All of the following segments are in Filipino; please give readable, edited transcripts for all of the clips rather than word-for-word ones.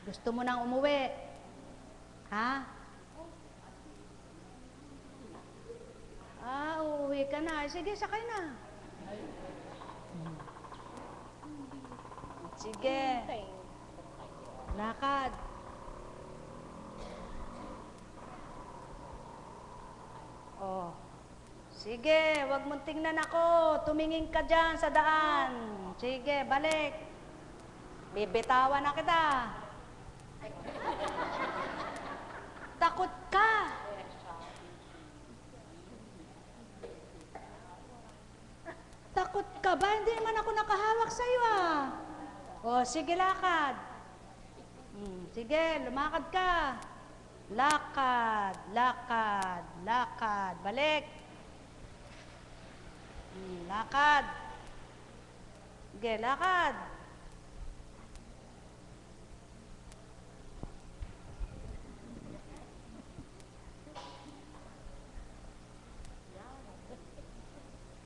Gusto mo nang umuwi? Ha? Uuwi ka na. Sige, sakay na. Sige. Lakad. Oh. Sige, wag mong tingnan ako. Tumingin ka dyan sa daan. Sige, balik. Bibitawan na kita. Takot ka. Takot ka ba? Hindi man ako nakahawak sa'yo ah. O, sige, lakad. Sige, lumakad ka. Lakad, lakad, lakad. Balik. Lakad. Sige, lakad.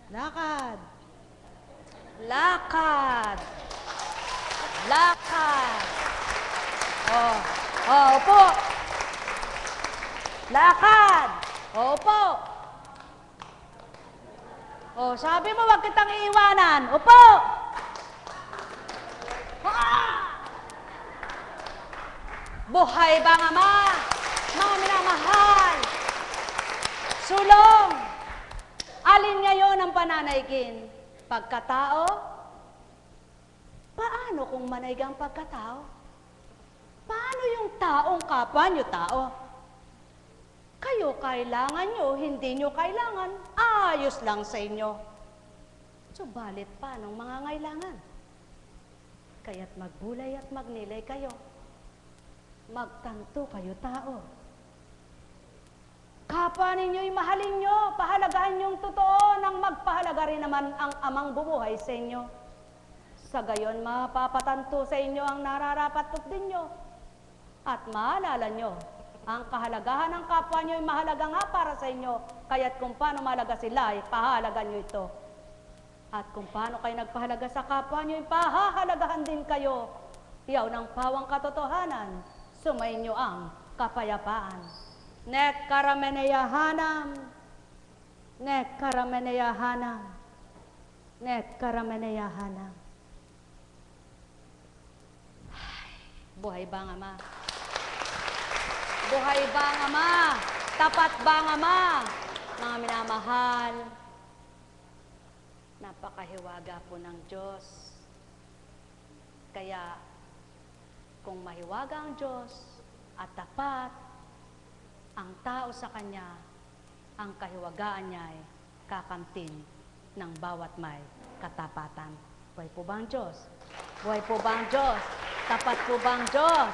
Lakad. Lakad. Lakad. Upo. Lakad. Upo. Sabi mo wag kitang iiwanan. Upo. Buhay bang Ama, mga minamahal. Sulong. Alin ngayon ang pananaigin? Pagkatao? Paano kung manaig ang pagkatao? Paano yung taong kapwa nyo tao? Kayo kailangan nyo, hindi nyo kailangan, ayos lang sa inyo. Subalit pa ng mga ngailangan? Kaya't magbulay at magnilay kayo. Magtanto kayo tao. Kapwa ninyo'y mahalin nyo, pahalagahan nyong totoo nang magpahalaga rin naman ang amang bumuhay sa inyo. Sa gayon, mapapatanto sa inyo ang nararapat din nyo. At maalala nyo, ang kahalagahan ng kapwa nyo'y mahalaga nga para sa inyo, kaya't kung paano mahalaga sila, pahalagan nyo ito. At kung paano kayo nagpahalaga sa kapwa nyo'y pahahalagahan din kayo. Yaw ng pawang katotohanan, sumainyo ang kapayapaan. Nek karameneyahanam, nek karameneyahanam, nek karameneyahanam. Buhay bang Ama? Buhay bang Ama? Tapat bang Ama? Mga minamahal, napakahiwaga po ng Diyos. Kaya, kung mahiwaga ang Diyos at tapat, ang tao sa Kanya, ang kahiwagaan niya ay kakamtin ng bawat may katapatan. Buhay po ba ang Diyos? Buhay po ba ang Diyos? Tapat po ba ang Diyos?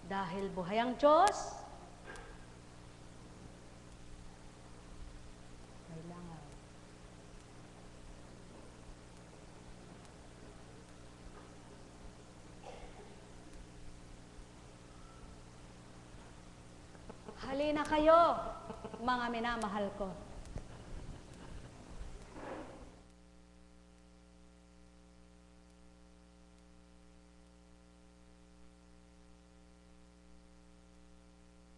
Dahil buhay ang Diyos, halina kayo, mga minamahal ko.